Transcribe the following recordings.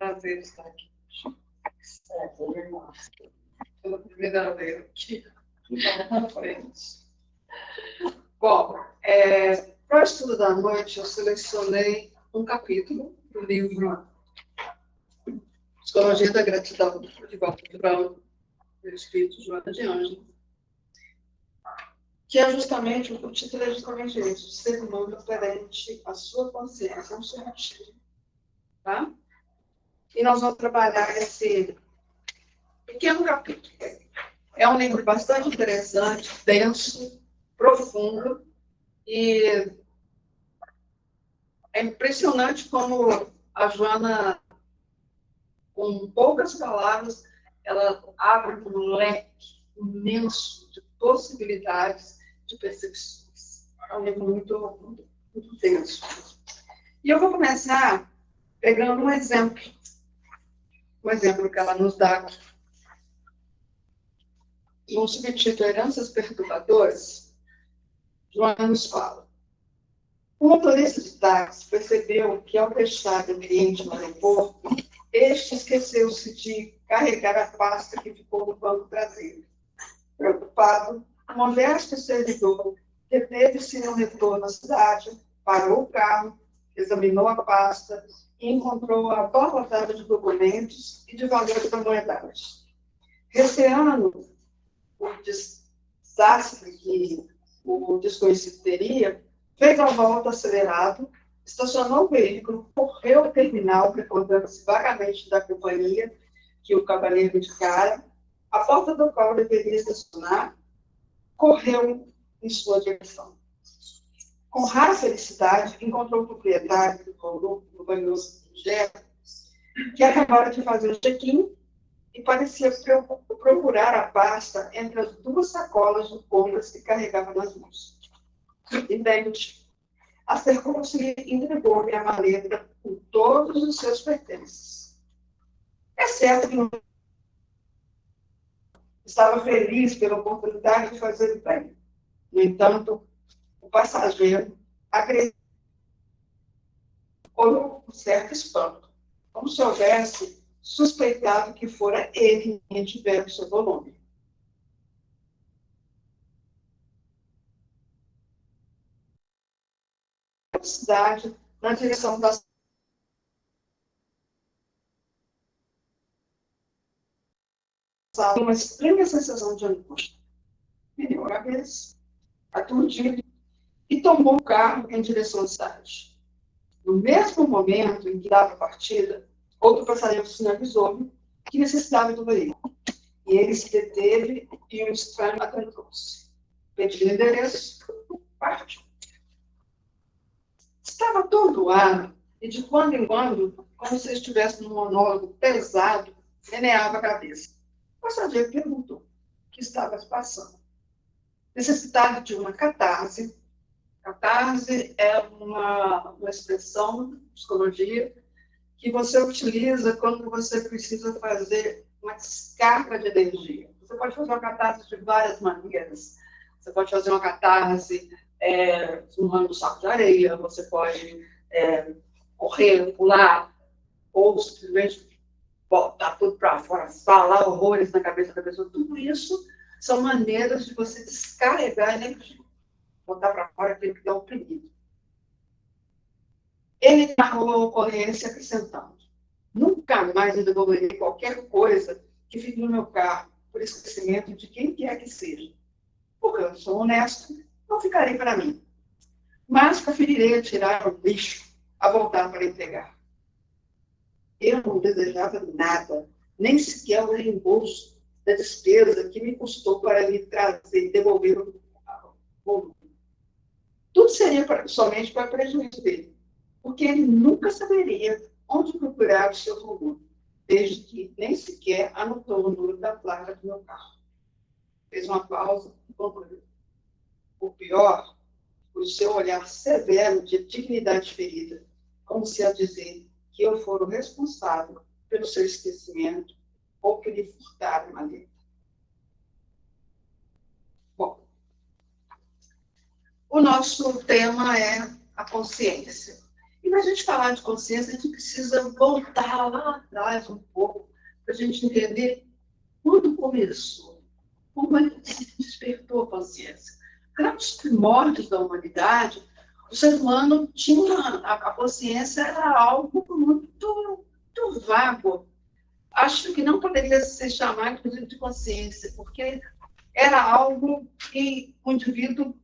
prazer estar aqui. Pela primeira vez aqui na frente. Bom, para o estudo da noite, eu selecionei um capítulo do livro Psicologia da Gratidão, de Walter Brown, do Espírito Joana de Ângelo, que é justamente, o título é justamente esse: o ser humano perante a sua consciência, um subtítulo. Tá? E nós vamos trabalhar esse pequeno capítulo. É um livro bastante interessante, denso, profundo, e é impressionante como a Joana, com poucas palavras, ela abre um leque imenso de possibilidades de percepções. É um livro muito denso. E eu vou começar pegando um exemplo que ela nos dá aqui. No subtítulo Heranças Perturbadoras, Joana nos fala: o motorista de táxi percebeu que, ao deixar o cliente no aeroporto, este esqueceu-se de carregar a pasta que ficou no banco traseiro. Preocupado, o modesto servidor deteve-se no retorno à cidade, parou o carro, examinou a pasta e encontrou a abarrotada de documentos e de valores da moedade. Receando o desastre que o desconhecido teria, fez a volta acelerado, estacionou o veículo, correu ao terminal, recordando-se vagamente da companhia que o cavalheiro indicara, a porta do qual deveria estacionar, correu em sua direção. Com rara felicidade, encontrou o proprietário do conduto, no banhoso que acabara de fazer o check-in e parecia procurar a pasta entre as duas sacolas de compras que carregava nas mãos. Idente, acercou-se e entregou-me a maleta com todos os seus pertences. É certo que não estava feliz pela oportunidade de fazer o bem. No entanto, o passageiro olhou com certo espanto, como se houvesse suspeitado que fora ele quem tivera o seu volume. Cidade na direção da sala, uma estranha sensação de angústia. Virou a cabeça, aturdido, e tomou o carro em direção à cidade. No mesmo momento em que dava partida, outro passageiro sinalizou-me que necessitava do veículo. E ele se deteve e o estranho adentrou-se. Pediu o endereço, partiu. Estava atordoado e, de quando em quando, como se estivesse num monólogo pesado, meneava a cabeça. O passageiro perguntou o que estava se passando. Necessitava de uma catarse. Catarse é uma expressão de psicologia que você utiliza quando você precisa fazer uma descarga de energia. Você pode fazer uma catarse de várias maneiras. Você pode fazer uma catarse empurrando um saco de areia, você pode correr, pular, ou simplesmente botar tudo para fora, falar horrores na cabeça da pessoa. Tudo isso são maneiras de você descarregar energia, botar para fora aquilo que está oprimido. Ele narrou a ocorrência acrescentando: nunca mais eu devolverei qualquer coisa que fique no meu carro por esquecimento de quem quer que seja. Porque eu sou honesto, não ficarei para mim. Mas preferirei atirar o lixo a voltar para entregar. Eu não desejava nada, nem sequer o reembolso da despesa que me custou para lhe trazer e devolver o volume. Tudo seria somente para prejuízo dele, porque ele nunca saberia onde procurar o seu volume, desde que nem sequer anotou o número da placa do meu carro. Fez uma pausa e concluiu: o pior, o seu olhar severo de dignidade ferida, como se a dizer que eu for o responsável pelo seu esquecimento ou que lhe furtaram a maleta. Bom, o nosso tema é a consciência. E para a gente falar de consciência, a gente precisa voltar lá atrás um pouco, para a gente entender quando começou, como é que se despertou a consciência. Porque nos primórdios da humanidade, o ser humano tinha, a consciência era algo muito, muito vago. Acho que não poderia se chamar, inclusive, de consciência, porque era algo que o indivíduo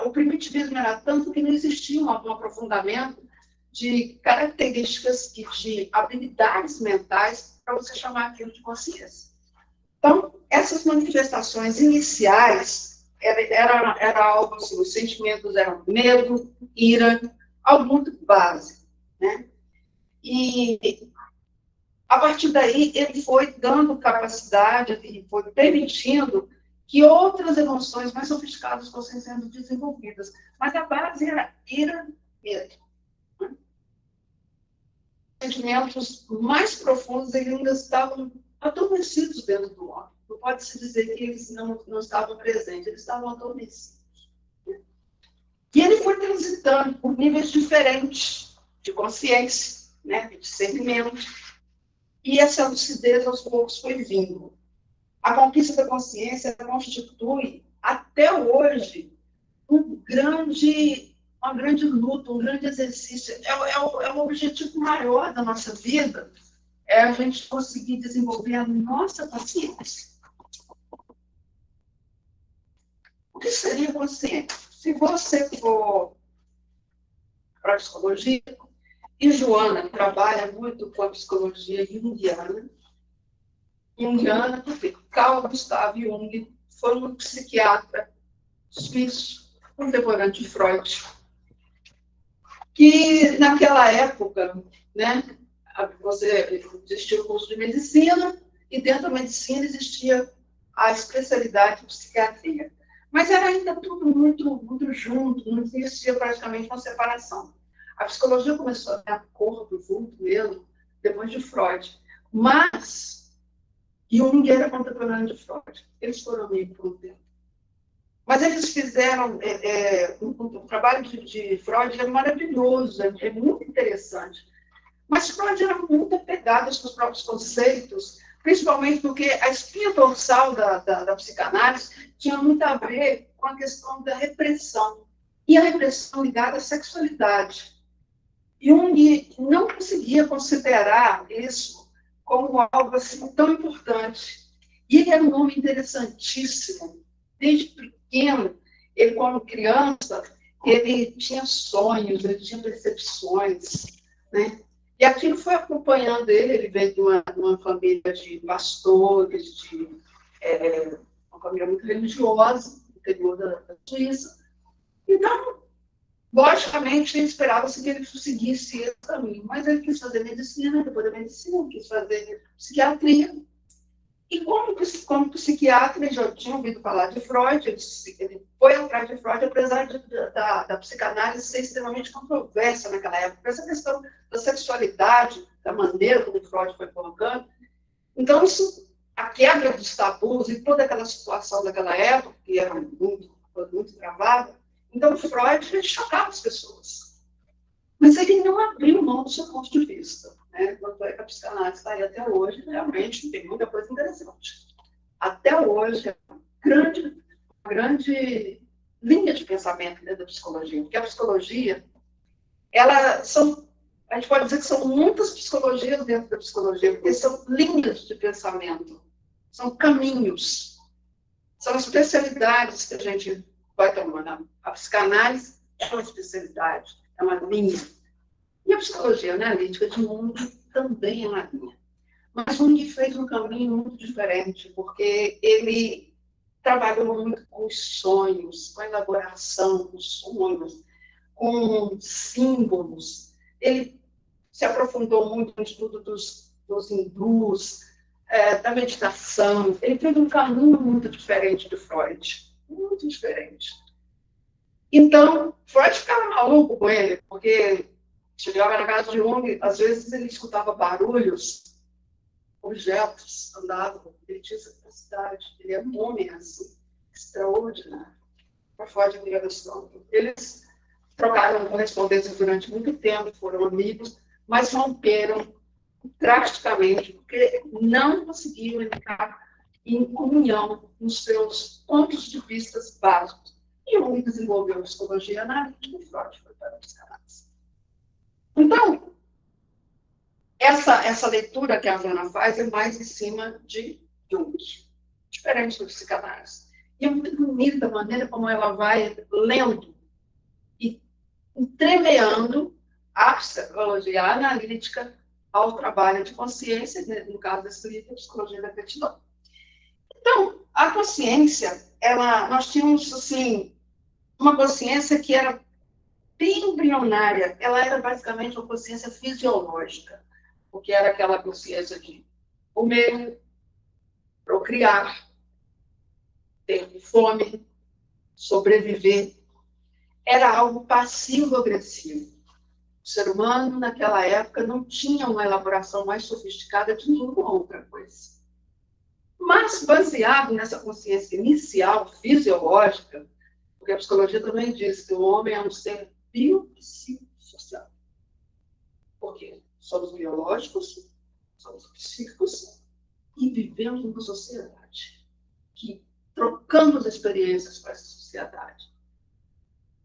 o primitivismo era tanto que não existia um aprofundamento de características de habilidades mentais para você chamar aquilo de consciência. Então, essas manifestações iniciais era algo assim, os sentimentos eram medo, ira, algo muito básico, né? E a partir daí ele foi dando capacidade, ele foi permitindo que outras emoções mais sofisticadas fossem sendo desenvolvidas. Mas a base era ira, medo. Né? Os sentimentos mais profundos ainda estavam adormecidos dentro do homem. Não pode-se dizer que eles não estavam presentes, eles estavam adormecidos. E ele foi transitando por níveis diferentes de consciência, né, de discernimento, e essa lucidez aos poucos foi vindo. A conquista da consciência constitui, até hoje, uma grande luta, um grande exercício. É o objetivo maior da nossa vida, é a gente conseguir desenvolver a nossa consciência. O que seria consciência? Se você for para a psicologia, e Joana trabalha muito com a psicologia junguiana, porque Carl Gustav Jung foi um psiquiatra suíço, contemporâneo de Freud, que naquela época, né, existia o curso de medicina, e dentro da medicina existia a especialidade de psiquiatria. Mas era ainda tudo muito, muito junto, não existia praticamente uma separação. A psicologia começou a ter a cor do vulto mesmo, depois de Freud. Mas Jung era contemporâneo de Freud. Eles foram amigos por um tempo. Mas eles fizeram o trabalho de Freud é maravilhoso, é muito interessante. Mas Freud era muito apegado aos seus próprios conceitos, principalmente porque a espinha dorsal da psicanálise tinha muito a ver com a questão da repressão, e a repressão ligada à sexualidade. Jung não conseguia considerar isso como algo assim tão importante. E ele era um homem interessantíssimo. Desde pequeno, ele, como criança, ele tinha sonhos, ele tinha percepções, né? E aquilo foi acompanhando ele veio de uma família de pastores, uma família muito religiosa, no interior da Suíça. Então, logicamente, esperava-se que ele seguisse esse caminho, mas ele quis fazer medicina, depois da medicina, quis fazer psiquiatria. E como psiquiatra, ele já tinha ouvido falar de Freud, ele foi atrás de Freud, apesar da psicanálise ser extremamente controversa naquela época, essa questão da sexualidade, da maneira como Freud foi colocando. Então, a quebra dos tabus e toda aquela situação daquela época, que era muito travada, então Freud chocava as pessoas. Mas ele não abriu mão do seu ponto de vista. Né? Tanto é que a psicanálise está aí até hoje, realmente tem muita coisa interessante. Até hoje, é uma grande linha de pensamento dentro da psicologia, porque a psicologia, a gente pode dizer que são muitas psicologias dentro da psicologia, porque são linhas de pensamento, são caminhos, são especialidades que a gente vai tomando. A psicanálise é uma especialidade, é uma linha. E a psicologia analítica de Jung também é uma linha. Mas Jung fez um caminho muito diferente, porque ele trabalhou muito com os sonhos, com a elaboração dos sonhos, com símbolos. Ele se aprofundou muito no estudo dos hindus, da meditação. Ele fez um caminho muito diferente de Freud, muito diferente. Então, Freud ficava maluco com ele, porque chegava na casa de Jung, às vezes ele escutava barulhos, objetos andavam, ele tinha essa capacidade, ele é um homem assim, extraordinário. Para Freud, eles trocaram correspondência durante muito tempo, foram amigos, mas romperam drasticamente, porque não conseguiam entrar em comunhão nos seus pontos de vista básicos. E um desenvolveu psicologia analítica e Freud foi para os canais. Então, essa leitura que a Jana faz é mais em cima de Jung, diferente do psicanálise. E é muito bonita a maneira como ela vai lendo e entremeando a psicologia analítica ao trabalho de consciência, no caso desse livro, a psicologia da gratidão. Então, a consciência, nós tínhamos, assim, uma consciência que era bem embrionária, ela era basicamente uma consciência fisiológica, porque era aquela consciência de comer, procriar, ter fome, sobreviver. Era algo passivo-agressivo. O ser humano, naquela época, não tinha uma elaboração mais sofisticada de nenhuma outra coisa. Mas, baseado nessa consciência inicial, fisiológica, porque a psicologia também diz que o homem é um ser biopsicossocial. Por quê? Somos biológicos, somos psíquicos e vivemos numa sociedade que trocamos experiências com essa sociedade.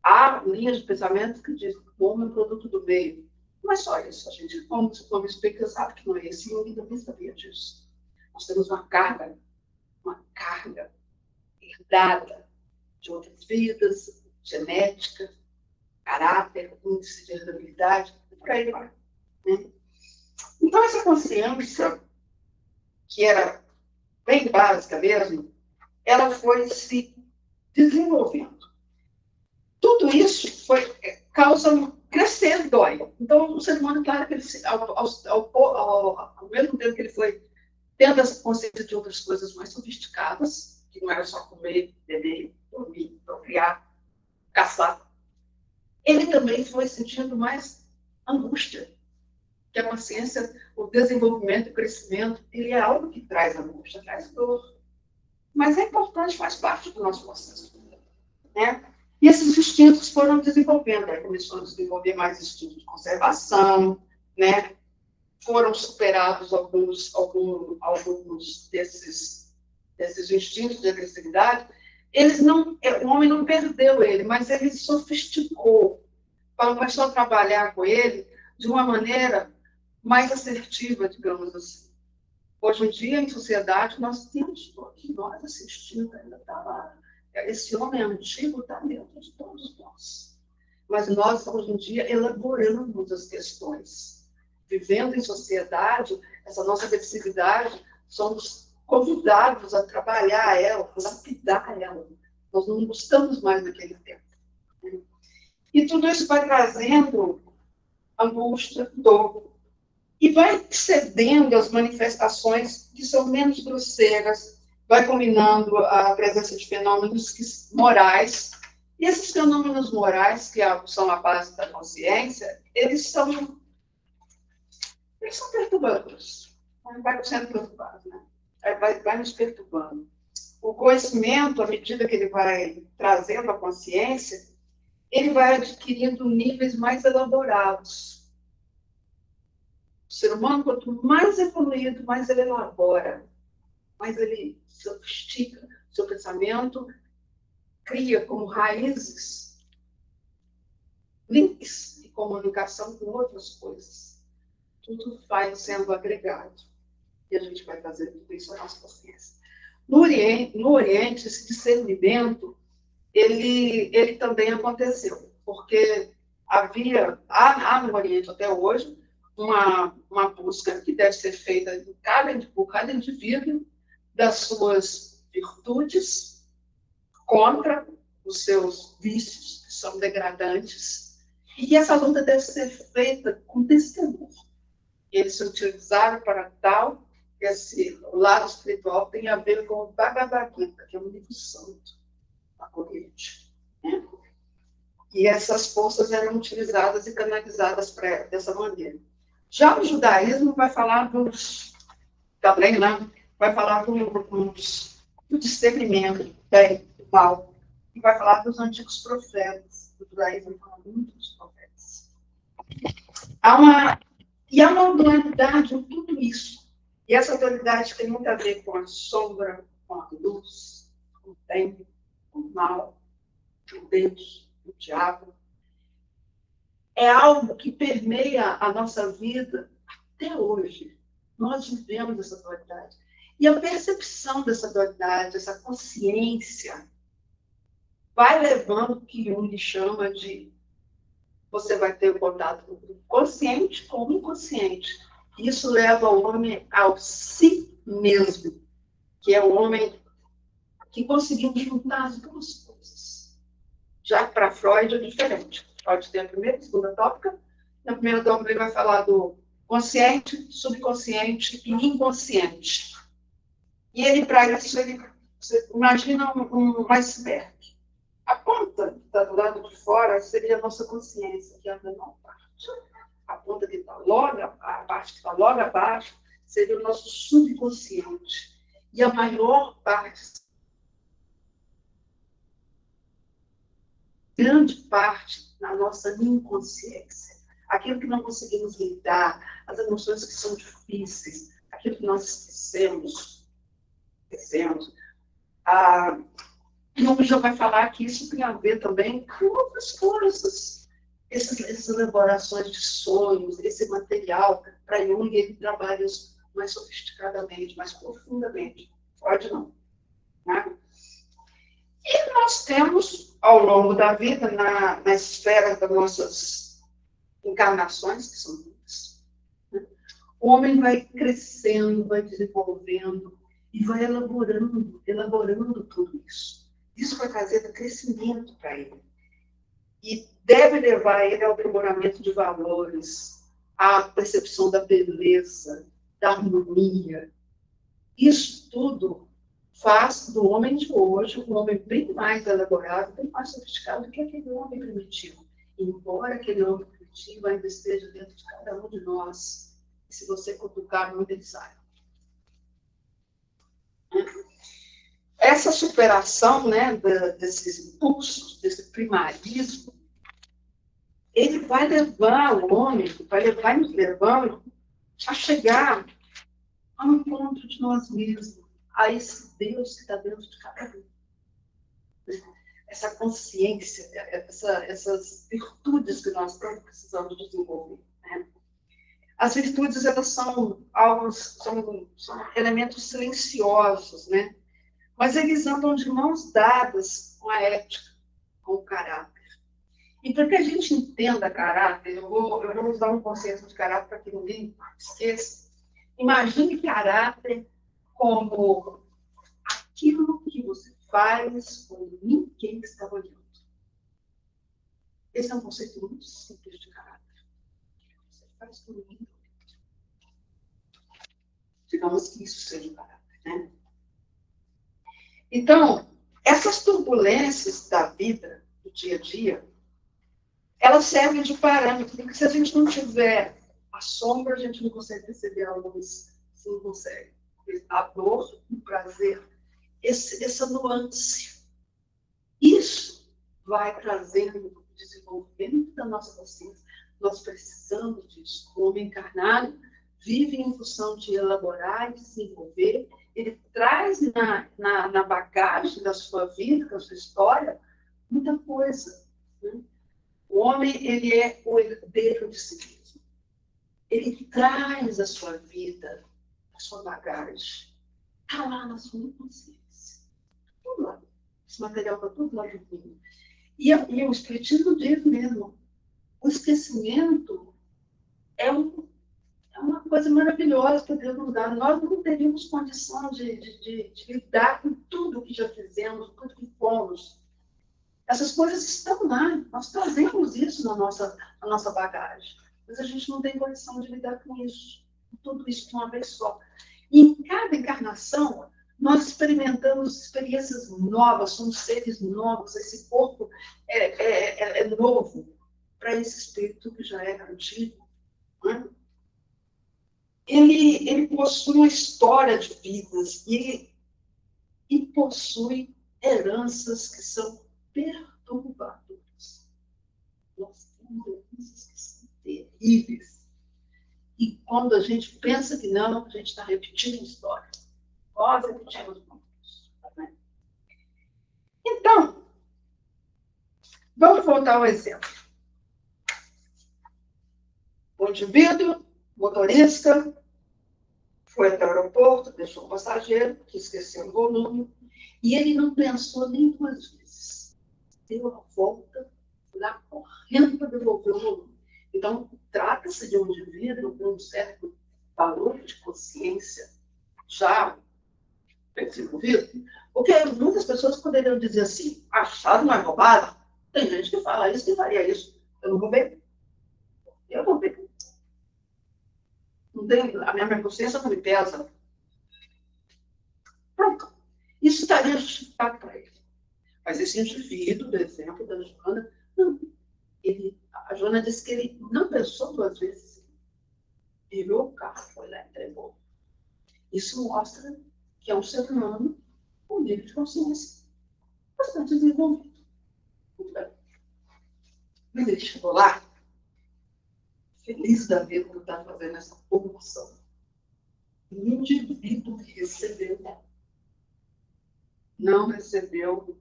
Há linhas de pensamento que dizem que o homem é um produto do meio. Não é só isso. A gente, como explica, sabe que não é esse. Eu ainda nem sabia disso. Nós temos uma carga herdada de outras vidas, genética, caráter, índice de herdabilidade, e por aí vai. Né? Então, essa consciência, que era bem básica mesmo, ela foi se desenvolvendo. Tudo isso causa crescer, dói. Então, o ser humano, claro, que ele, ao mesmo tempo que ele foi tendo essa consciência de outras coisas mais sofisticadas, que não era só comer, beber, dormir, procriar, caçar, ele também foi sentindo mais angústia. Que a consciência, o desenvolvimento, o crescimento, ele é algo que traz angústia, traz dor. Mas é importante, faz parte do nosso processo. Né? E esses instintos foram desenvolvendo, aí começou a desenvolver mais instintos de conservação, né? Foram superados alguns desses instintos de agressividade. O homem não perdeu ele, mas ele sofisticou, começou a trabalhar com ele de uma maneira mais assertiva, digamos assim. Hoje em dia, em sociedade, nós temos todos nós esse instinto, ainda está lá. Esse homem antigo está dentro de todos nós. Mas nós, hoje em dia, elaboramos as questões. Vivendo em sociedade, essa nossa agressividade, somos convidados a trabalhar ela, a lapidar ela. Nós não estamos mais naquele tempo. E tudo isso vai trazendo angústia, dor, e vai cedendo as manifestações que são menos grosseiras, vai combinando a presença de fenômenos morais. E esses fenômenos morais, que são a base da consciência, eles são perturbadores. Vai sendo perturbado, né? Vai nos perturbando. O conhecimento, à medida que ele vai trazendo a consciência, ele vai adquirindo níveis mais elaborados. O ser humano, quanto mais evoluído, mais ele elabora, mais ele sofistica seu pensamento, cria como raízes links de comunicação com outras coisas. Tudo vai sendo agregado. E a gente vai fazer tudo isso na nossa consciência. No Oriente, esse discernimento, ele também aconteceu, porque há no Oriente até hoje uma busca que deve ser feita por cada indivíduo das suas virtudes contra os seus vícios, que são degradantes, e essa luta deve ser feita com destemor. Eles se utilizaram para tal. O lado espiritual tem a ver com o Bhagavad Gita, que é um livro santo da Oriente. Né? E essas forças eram utilizadas e canalizadas dessa maneira. Já o judaísmo vai falar também, né? Vai falar do discernimento, do mal, e vai falar dos antigos profetas. O judaísmo fala muito dos profetas. Há uma dualidade em tudo isso. E essa dualidade tem muito a ver com a sombra, com a luz, com o bem, com o mal, com Deus, o diabo. É algo que permeia a nossa vida até hoje. Nós vivemos essa dualidade. E a percepção dessa dualidade, essa consciência, vai levando o que Jung chama de você vai ter o contato com o consciente com o inconsciente. Isso leva o homem ao si mesmo, que é o homem que conseguiu juntar as duas coisas. Já para Freud é diferente. Freud tem a primeira e a segunda tópica. Na primeira tópica ele vai falar do consciente, subconsciente e inconsciente. E ele, para isso, você imagina um iceberg. A ponta que está do lado de fora seria a nossa consciência, que é a menor parte. A ponta que está logo, a parte que está logo abaixo, seria o nosso subconsciente. E a maior parte, grande parte, na nossa inconsciência. Aquilo que não conseguimos lidar, as emoções que são difíceis, aquilo que nós esquecemos. Jung já vai falar que isso tem a ver também com outras coisas. Essas elaborações de sonhos, esse material, para Jung, ele trabalha isso mais sofisticadamente, mais profundamente. Pode não. Né? E nós temos, ao longo da vida, na esfera das nossas encarnações, que são muitas, né? O homem vai crescendo, vai desenvolvendo e vai elaborando tudo isso. Isso vai trazer crescimento para ele. E deve levar ele ao aprimoramento de valores, à percepção da beleza, da harmonia. Isso tudo faz do homem de hoje um homem bem mais elaborado, bem mais sofisticado do que aquele homem primitivo. Embora aquele homem primitivo ainda esteja dentro de cada um de nós. E se você cutucar muito, ele sai. Essa superação, né, desses impulsos, desse primarismo, ele vai levar o homem, vai nos levando a chegar ao encontro de nós mesmos, a esse Deus que está dentro de cada um. Essa consciência, essas virtudes que nós estamos precisando desenvolver. Né? As virtudes, elas são elementos silenciosos, né? Mas eles andam de mãos dadas com a ética, com o caráter. E para que a gente entenda caráter, eu vou usar um conceito de caráter para que ninguém esqueça. Imagine caráter como aquilo que você faz quando ninguém está olhando. Esse é um conceito muito simples de caráter. Você faz quando ninguém está olhando. Digamos que isso seja o caráter, né? Então, essas turbulências da vida, do dia a dia, elas servem de parâmetro, porque se a gente não tiver a sombra, a gente não consegue perceber a luz, você não consegue. A dor, o prazer, essa nuance. Isso vai trazendo o desenvolvimento da nossa consciência. Nós precisamos disso. O homem encarnado vive em função de elaborar e desenvolver. Ele traz na bagagem da sua vida, da sua história, muita coisa. Né? O homem, ele é o herdeiro de si mesmo. Ele traz a sua vida, a sua bagagem. Está lá na sua inconsciência. Tudo lá. Esse material está tudo lá dentro. E o Espiritismo diz mesmo, o esquecimento é uma coisa maravilhosa que Deus nos dá. Nós não teríamos condição de lidar com tudo que já fizemos, tudo que fomos. Essas coisas estão lá, nós trazemos isso na nossa bagagem, mas a gente não tem condição de lidar com isso, tudo isso de uma vez só. E em cada encarnação, nós experimentamos experiências novas, somos seres novos, esse corpo é novo para esse espírito que já é antigo. Né? Ele possui uma história de vidas e possui heranças que são perturbadoras. Nós temos doenças que são terríveis. E quando a gente pensa que não, a gente está repetindo a história. Nós repetimos muito isso. Né? Então, vamos voltar ao exemplo. O indivíduo, motorista, foi até o aeroporto, deixou o passageiro, que esqueceu o volume, e ele não pensou nem duas vezes. Deu a volta, foi lá correndo para devolver o volume. Então, trata-se de um indivíduo com um certo valor de consciência já desenvolvido, porque muitas pessoas poderiam dizer assim, achado não é roubado. Tem gente que fala isso, que faria isso. Eu não roubei. Eu não roubei. Não tem, a minha consciência não me pesa. Pronto. Isso estaria justificado para ele. Mas esse indivíduo, do exemplo da Joana, não. A Joana disse que ele não pensou duas vezes. Virou o carro, foi lá e entregou. Isso mostra que é um ser humano com nível de consciência bastante desenvolvido. Muito bem. Mas ele chegou lá, feliz da vida por estar fazendo essa promoção. O indivíduo que recebeu não recebeu.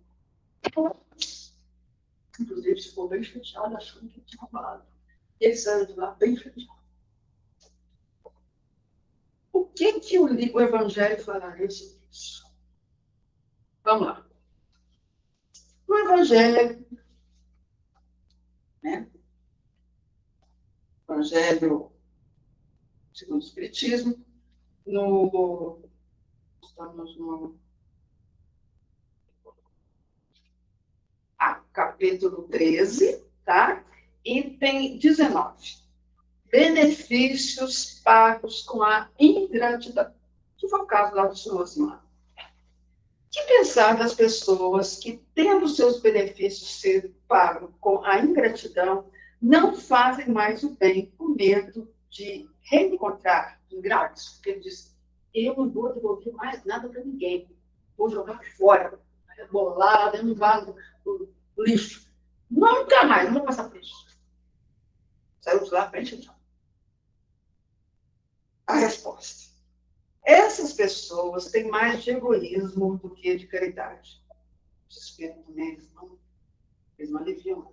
Inclusive, ficou bem chateado, achando que tinha roubado. E ele saiu de lá bem chateado. O que o Evangelho falaria sobre isso? Vamos lá. O Evangelho, né? Evangelho segundo o Espiritismo, estamos no capítulo 13, tá? Item 19. Benefícios pagos com a ingratidão. Que foi o caso lá do senhor Osmar. Que pensar das pessoas que, tendo seus benefícios sido pagos com a ingratidão, não fazem mais o bem com medo de reencontrar ingratos? Porque ele diz, eu não vou devolver mais nada para ninguém. Vou jogar fora, rebolar dentro do vaso do lixo. Nunca mais, não vou passar por isso. Saiu de lá bem chateado. A resposta. Essas pessoas têm mais de egoísmo do que de caridade. Desespero também, eles não aliviam.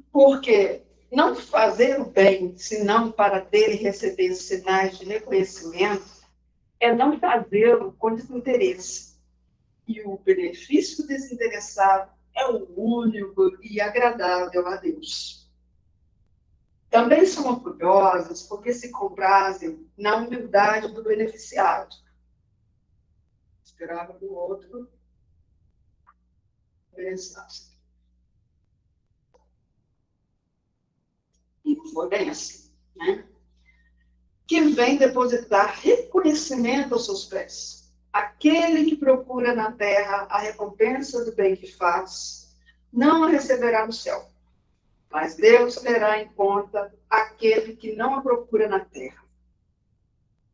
Porque não fazer o bem, senão para dele receber sinais de reconhecimento, é não fazê-lo com desinteresse. E o benefício desinteressado é o único e agradável a Deus. Também são orgulhosas porque se comprazem na humildade do beneficiado. Esperava do outro pensasse. E foi bem assim, né? Que vem depositar reconhecimento aos seus pés. Aquele que procura na terra a recompensa do bem que faz, não a receberá no céu. Mas Deus terá em conta aquele que não a procura na terra.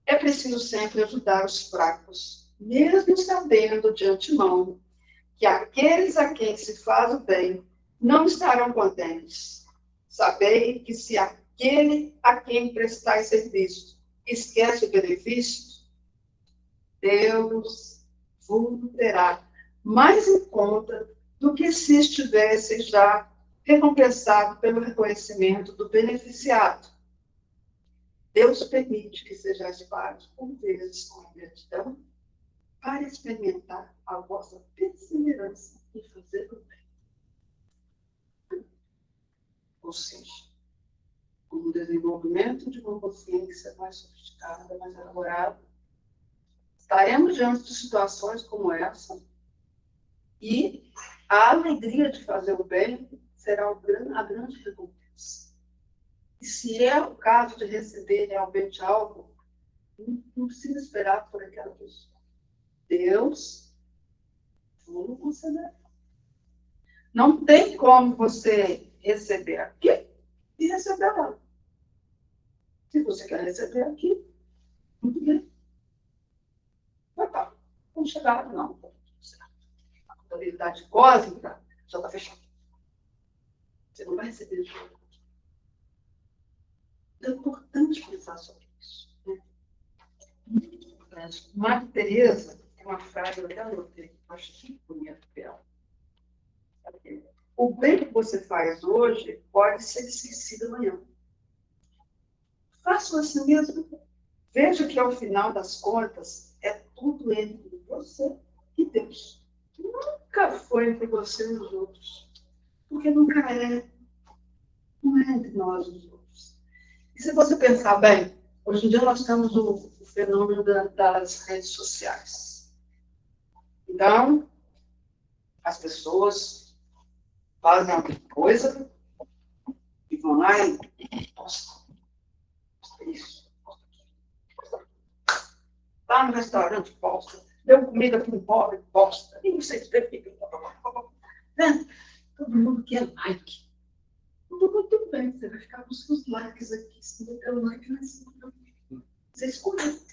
É preciso sempre ajudar os fracos, mesmo sabendo de antemão que aqueles a quem se faz o bem não estarão contentes. Sabei que se aquele a quem prestais serviço esquece o benefício, Deus vos terá mais em conta do que se estivesse já recompensado pelo reconhecimento do beneficiado. Deus permite que sejais pagos por vezes com gratidão para experimentar a vossa perseverança em fazer o bem. Ou seja, com o desenvolvimento de uma consciência mais sofisticada, mais elaborada, estaremos diante de situações como essa e a alegria de fazer o bem será a grande recompensa. E se é o caso de receber realmente algo, não precisa esperar por aquela pessoa. Deus vos concederá. Não tem como você receber aqui e receber lá. Se você quer receber aqui, muito bem. Mas tá, vamos chegar lá, não. A contabilidade cósmica já está fechada. Você não vai receber de volta. Então, é importante pensar sobre isso. Né? Muito importante. Madre Teresa tem uma frase, eu até anotei, que eu acho que bonita dela. O bem que você faz hoje pode ser esquecido amanhã. Faça assim mesmo. Veja que, ao final das contas, é tudo entre você e Deus. Nunca foi entre você e os outros. Porque nunca é. Não é entre nós e os outros. E se você pensar bem, hoje em dia nós temos o fenômeno das redes sociais. Então, as pessoas fazem alguma coisa e vão lá e postam. Posta isso, posta aquilo. Está no restaurante, posta. Deu comida para um pobre, posta. E você fica. Né? Todo mundo quer like. Tudo bem, você vai ficar com os seus likes aqui. Se não der like, não é assim. Você escolhe.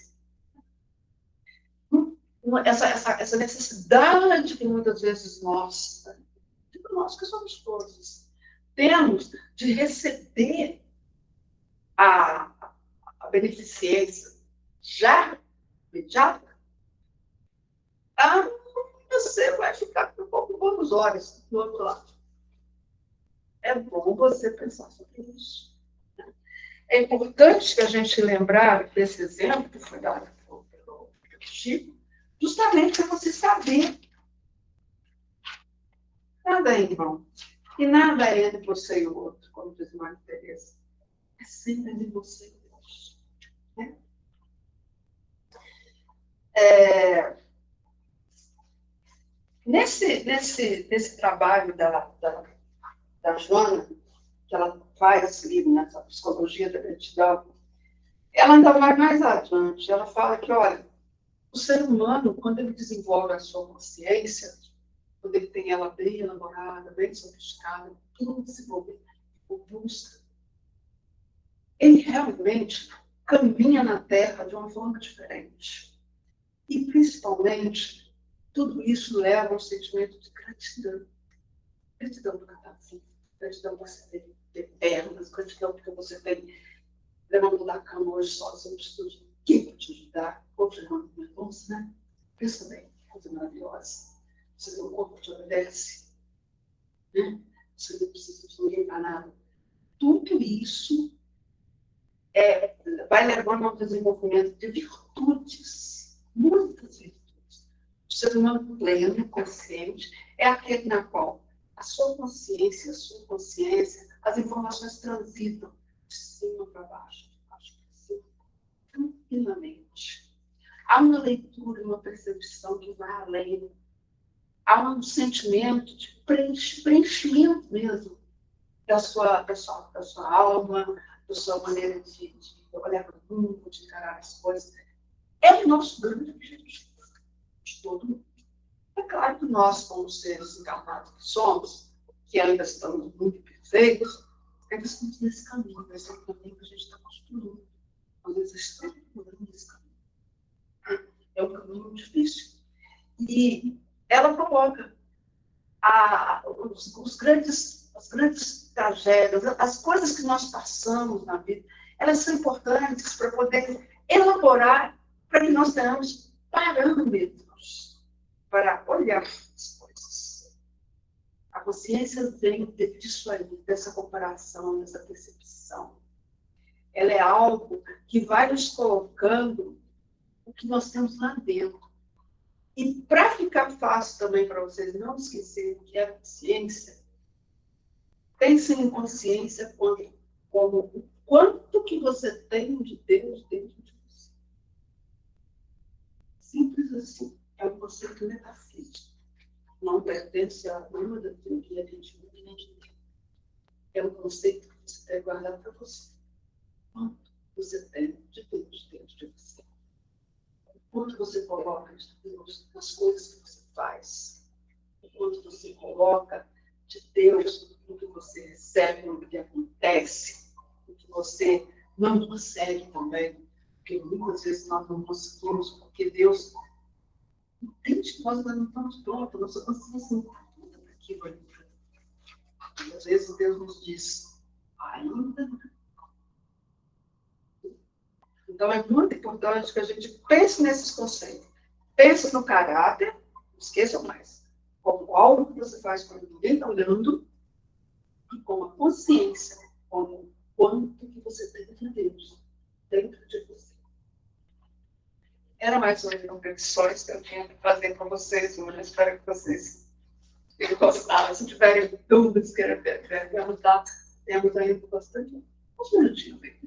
Essa necessidade que muitas vezes nós que somos todos, temos de receber a beneficência já imediata, você vai ficar com um pouco bons olhos do outro lado. É bom você pensar sobre isso. É importante que a gente lembrar desse exemplo que foi dado pelo Chico, justamente para você saber. Nada é em vão. E nada é entre você e o outro, como diz Maria Teresa. É sempre entre você e Deus. Né? Nesse trabalho da Joana, que ela faz esse livro, nessa psicologia da gratidão, ela ainda vai mais adiante. Ela fala que, olha, o ser humano, quando ele desenvolve a sua consciência, quando ele tem ela bem elaborada, bem sofisticada, tudo desenvolvido, robusta, ele realmente caminha na Terra de uma forma diferente. E, principalmente, tudo isso leva a um sentimento de gratidão. Gratidão por cada vida, gratidão por você ter pernas, gratidão porque você tem levantou da cama hoje sozinho, preciso de quem para te ajudar? Outro irmão do irmão, né? Pensa bem, coisa maravilhosa. Você tem um corpo que te obedece, né? Você não precisa de ninguém para nada. Tudo isso vai levando ao desenvolvimento de virtudes, muitas virtudes. O ser humano pleno, consciente, é aquele na qual a sua consciência, as informações transitam de cima para baixo, de baixo para cima, tranquilamente. Há uma leitura, uma percepção que vai além. Há um sentimento de preenchimento mesmo da sua alma, da sua maneira de olhar para o mundo, de encarar as coisas. É o nosso grande objetivo de todo mundo. É claro que nós, como seres encarnados que somos, que ainda estamos muito perfeitos, ainda estamos nesse caminho, mas é um caminho que a gente está construindo. Nós estamos nesse caminho. É um caminho difícil. E ela coloca as grandes tragédias, as coisas que nós passamos na vida, elas são importantes para poder elaborar, para que nós tenhamos parâmetros para olhar as coisas. A consciência vem disso aí, dessa comparação, dessa percepção. Ela é algo que vai nos colocando o que nós temos lá dentro. E para ficar fácil também para vocês não esquecerem que é a consciência, pensem em consciência como o quanto que você tem de Deus dentro de você. Simples assim. É um conceito metafísico. Não pertence a nenhuma da teoria de Jung nem de Deus. É um conceito que você deve guardar para você. Quanto você tem de Deus dentro de você. Quanto você coloca de Deus nas coisas que você faz. Quanto você coloca de Deus no que você recebe, no que acontece, no que você não consegue também. Porque muitas vezes nós não conseguimos, porque Deus entende que nós ainda não estamos prontos, nossa consciência não está pronta para aquilo ali. E às vezes Deus nos diz, ainda não. Então é muito importante que a gente pense nesses conceitos. Pense no caráter, não esqueçam mais, como algo que você faz quando ninguém está olhando, e com a consciência, como quanto que você tem de Deus dentro de você. Era mais umas reflexões que eu tinha que fazer com vocês hoje. Espero que vocês tenham gostado. Se tiverem dúvidas, queiram perguntar, temos ainda bastante. Uns minutinhos aí.